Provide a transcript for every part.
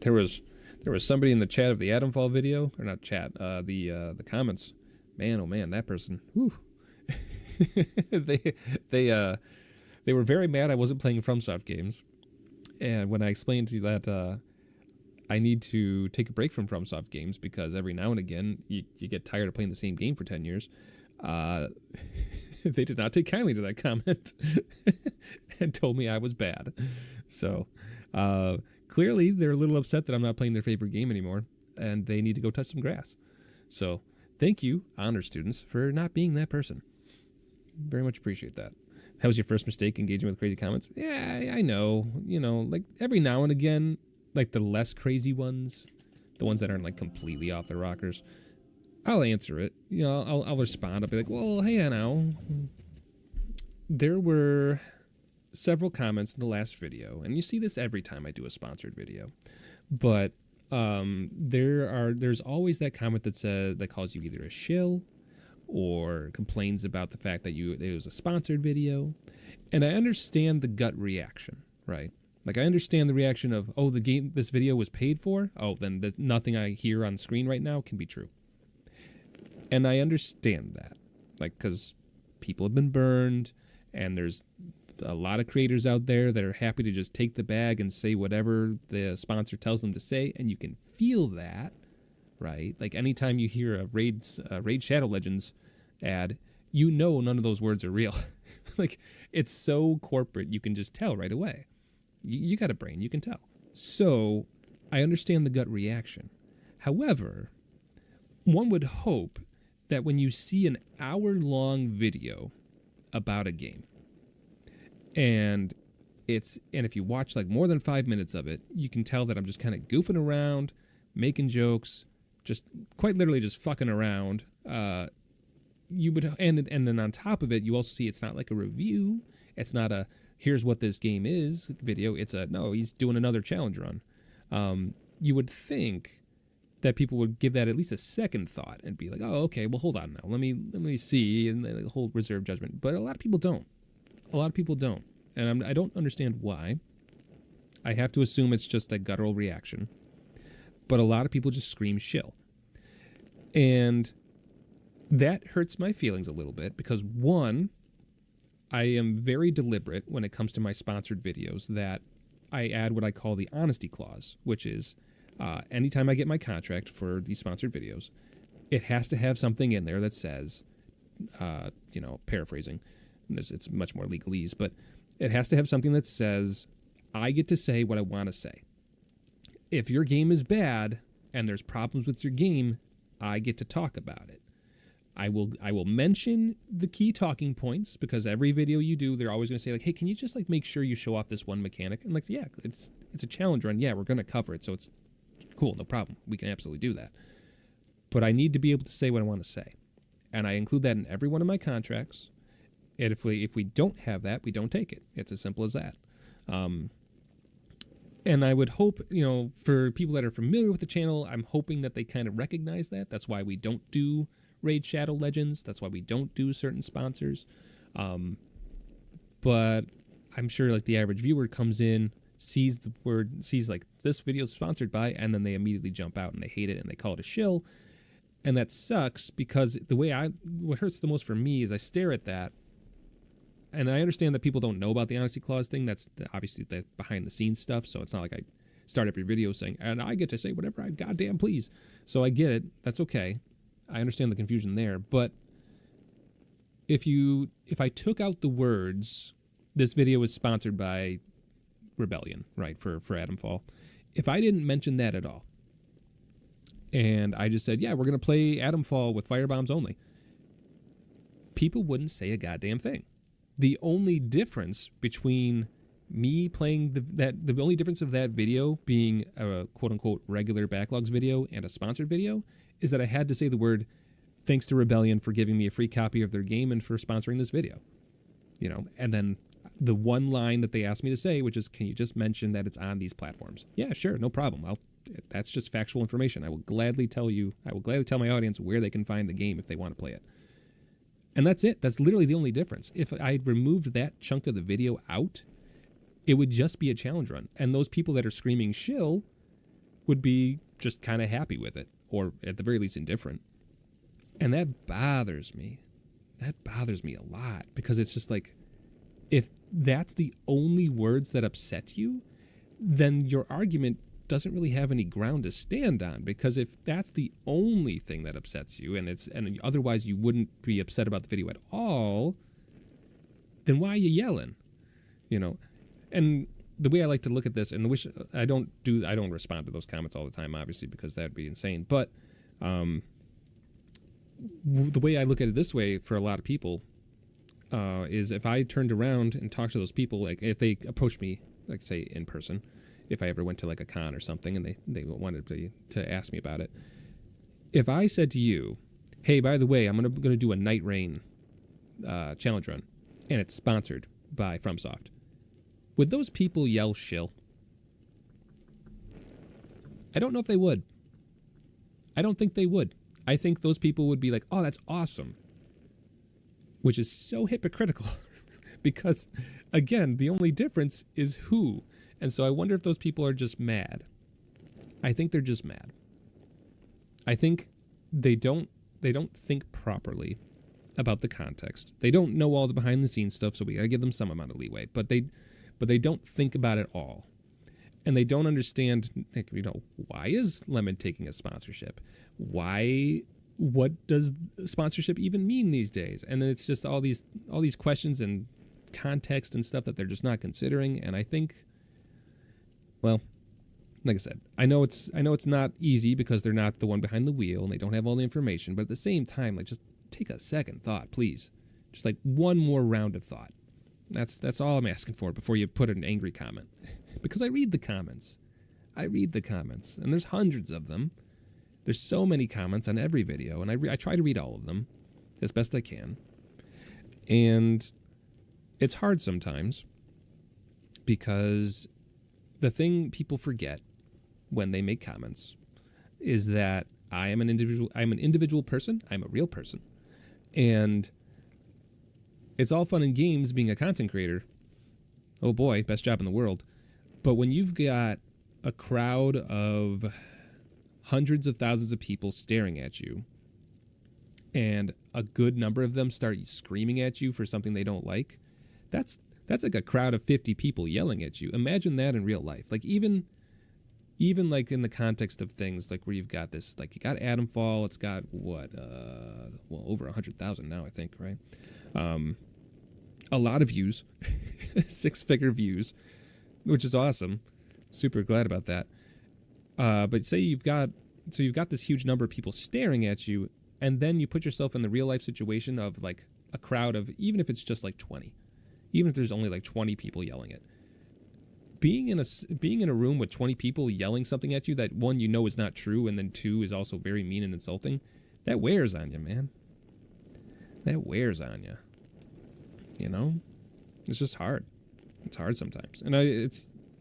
There was somebody in the chat of the Adamfall video, or not chat, the comments. Man, oh man, that person. Whew. they they were very mad I wasn't playing FromSoft games, and when I explained to you that I need to take a break from FromSoft games because every now and again you get tired of playing the same game for 10 years, they did not take kindly to that comment and told me I was bad. So clearly they're a little upset that I'm not playing their favorite game anymore, and they need to go touch some grass. So thank you, honor students, for not being that person. Very much appreciate that. That was your first mistake engaging with crazy comments? Yeah, I know. You know, like every now and again, like the less crazy ones, the ones that aren't like completely off their rockers, I'll answer it. You know, I'll respond. I'll be like, well, hey, now, there were several comments in the last video, and you see this every time I do a sponsored video, but there's always that comment that calls you either a shill or complains about the fact that it was a sponsored video. And I understand the gut reaction, right? Like I understand the reaction of, oh, this video was paid for. Oh, then nothing I hear on screen right now can be true. And I understand that, like, because people have been burned, and there's a lot of creators out there that are happy to just take the bag and say whatever the sponsor tells them to say, and you can feel that, right? Like anytime you hear a Raid Shadow Legends ad, you know none of those words are real. Like it's so corporate, you can just tell right away. You got a brain, you can tell. So I understand the gut reaction. However, one would hope that when you see an hour-long video about a game, and if you watch like more than 5 minutes of it, you can tell that I'm just kind of goofing around, making jokes, just quite literally just fucking around. You would, and then on top of it, you also see it's not like a review. It's not a here's what this game is video. It's no, he's doing another challenge run. You would think that people would give that at least a second thought and be like, oh, okay, well, hold on now. Let me see, and the whole reserve judgment. But a lot of people don't. And I don't understand why. I have to assume it's just a guttural reaction. But a lot of people just scream shill. And that hurts my feelings a little bit because, one, I am very deliberate when it comes to my sponsored videos that I add what I call the honesty clause, which is anytime I get my contract for these sponsored videos, it has to have something in there that says, paraphrasing, it's much more legalese, but it has to have something that says, I get to say what I want to say. If your game is bad and there's problems with your game, I get to talk about it. I will mention the key talking points because every video you do, they're always going to say like, hey, can you just like make sure you show off this one mechanic? And like, yeah, it's a challenge run. Yeah, we're going to cover it. So it's cool. No problem. We can absolutely do that. But I need to be able to say what I want to say. And I include that in every one of my contracts. And if we don't have that, we don't take it. It's as simple as that. And I would hope, for people that are familiar with the channel, I'm hoping that they kind of recognize that. That's why we don't do Raid Shadow Legends. That's why we don't do certain sponsors. But I'm sure like the average viewer comes in, sees like this video is sponsored by, and then they immediately jump out and they hate it and they call it a shill. And that sucks because what hurts the most for me is I stare at that. And I understand that people don't know about the honesty clause thing. That's obviously the behind the scenes stuff. So it's not like I start every video saying, and I get to say whatever I goddamn please. So I get it. That's okay. I understand the confusion there. But if I took out the words, this video is sponsored by Rebellion, right, for Adamfall. If I didn't mention that at all, and I just said, yeah, we're going to play Adamfall with firebombs only, people wouldn't say a goddamn thing. The only difference between me playing the only difference of that video being a quote-unquote regular Backlogs video and a sponsored video is that I had to say the word, thanks to Rebellion for giving me a free copy of their game and for sponsoring this video. And then the one line that they asked me to say, which is, can you just mention that it's on these platforms? Yeah, sure, no problem. That's just factual information. I will gladly tell my audience where they can find the game if they want to play it. And that's it. That's literally the only difference. If I removed that chunk of the video out, it would just be a challenge run. And those people that are screaming shill, would be just kind of happy with it, or at the very least indifferent. And that bothers me. That bothers me a lot, because it's just like, if that's the only words that upset you, then your argument doesn't really have any ground to stand on, because if that's the only thing that upsets you, and otherwise you wouldn't be upset about the video at all, then why are you yelling? You know? And the way I like to look at this, and I don't respond to those comments all the time, obviously, because that'd be insane. But the way I look at it this way for a lot of people is, if I turned around and talked to those people, like if they approached me, like say in person, if I ever went to like a con or something and they wanted to ask me about it, if I said to you, hey, by the way, I'm gonna do a Night Rain challenge run, and it's sponsored by FromSoft, would those people yell shill? I don't know if they would. I don't think they would. I think those people would be like, oh, that's awesome. Which is so hypocritical. Because, again, the only difference is who. And so I wonder if those people are just mad. I think they're just mad. I think they don't think properly about the context. They don't know all the behind the scenes stuff, so we gotta give them some amount of leeway. But they don't think about it all. And they don't understand, you know, why is Lemon taking a sponsorship? What does sponsorship even mean these days? And then it's just all these questions and context and stuff that they're just not considering. And I think, well, like I said, I know it's not easy because they're not the one behind the wheel and they don't have all the information. But at the same time, like, just take a second thought, please. Just like one more round of thought. That's all I'm asking for before you put an angry comment. Because I read the comments. And there's hundreds of them. There's so many comments on every video, and I try to read all of them as best I can. And it's hard sometimes, because the thing people forget when they make comments is that I'm an individual person. I'm a real person. And it's all fun and games being a content creator. Oh boy, best job in the world. But when you've got a crowd of hundreds of thousands of people staring at you, and a good number of them start screaming at you for something they don't like, that's like a crowd of 50 people yelling at you. Imagine that in real life. Like even like in the context of things like where you've got this, like you got Adamfall, it's got what, well, over 100,000 now, I think, right? A lot of views, 6-figure views, which is awesome. Super glad about that. But say you've got this huge number of people staring at you, and then you put yourself in the real life situation of like a crowd of, even if it's just like 20, even if there's only like 20 people yelling it. Being in a room with 20 people yelling something at you that, one, you know is not true, and then two, is also very mean and insulting, that wears on you, man. That wears on you. You know? It's just hard. It's hard sometimes. And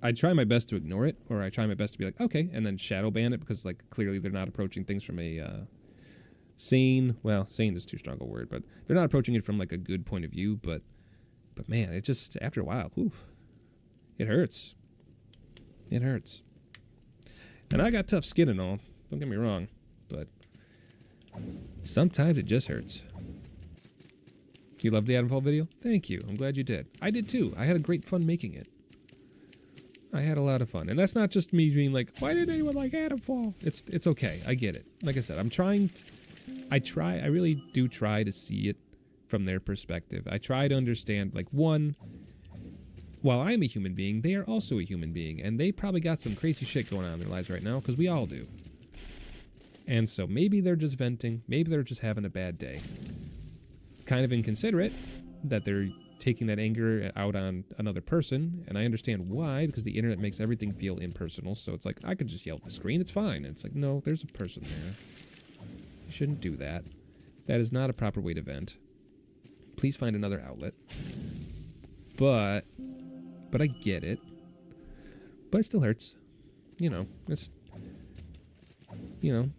I try my best to ignore it, or I try my best to be like, okay, and then shadow ban it, because like clearly they're not approaching things from a sane is too strong a word, but they're not approaching it from like a good point of view. But man, it just, after a while, it hurts. It hurts. And I got tough skin and all, don't get me wrong, but sometimes it just hurts. You loved the Adamfall video? Thank you. I'm glad you did. I did too. I had a great fun making it. I had a lot of fun. And that's not just me being like, why didn't anyone like Adamfall? It's okay. I get it. Like I said, I really do try to see it from their perspective. I try to understand, like, one, while I'm a human being, they are also a human being. And they probably got some crazy shit going on in their lives right now, because we all do. And so maybe they're just venting. Maybe they're just having a bad day. It's kind of inconsiderate that they're taking that anger out on another person, and I understand why, because the internet makes everything feel impersonal. So it's like, I could just yell at the screen, it's fine. And it's like, no, there's a person there. You shouldn't do that. That is not a proper way to vent. Please find another outlet. But I get it. But it still hurts. You know, it's, you know,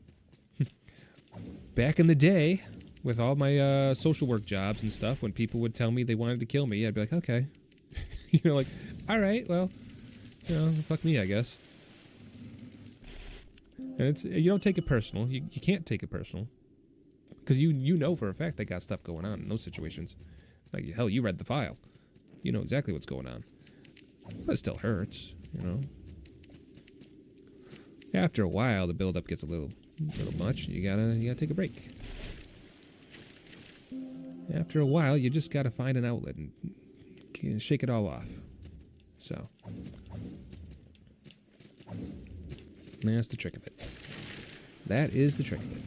back in the day, with all my social work jobs and stuff, when people would tell me they wanted to kill me, I'd be like, okay. You know, like, all right, well, you know, fuck me, I guess. And it's you don't take it personal. You can't take it personal because you know for a fact they got stuff going on in those situations. Like hell, you read the file. You know exactly what's going on. But it still hurts, you know. After a while, the buildup gets a little much. You gotta take a break. After a while, you just gotta find an outlet and shake it all off. So that's the trick of it. That is the trick of it.